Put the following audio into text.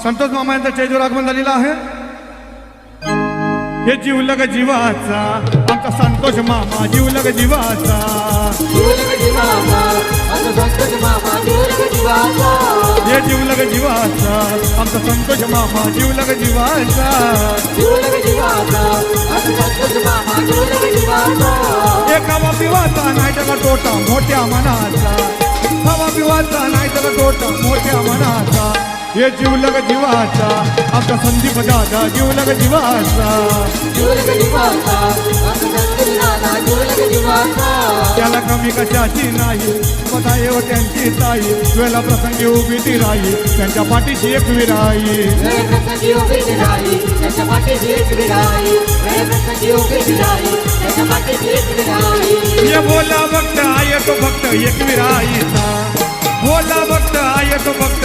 संतोष मामा यांचा स्टेजवर आगमन झालेला आहे। हे जीवलग जीवाचा आमचा संतोष मामा, जीवलग जीवाचा, हे जीवलग जीवाचा आमचा संतोष मामा, जीवलग जीवाचा, एका पिवाचा नाही त्याला तोटा मोठ्या मनाचा, हवा पिवाचा नाही त्याला तोटा मोठ्या मनाचा, हे जीवलग जीवाचा आमचा संदीप दादा, जीवलग जीवाचा, त्याला कमी कशाची नाही, स्वतः येव त्यांची ताई, वेळेला प्रसंगी उभी ती राही, त्यांच्या पाठीशी एक विराई, ये भोला भक्त आहे तो भक्त एक विराईचा, भोला भक्त आहे तो भक्त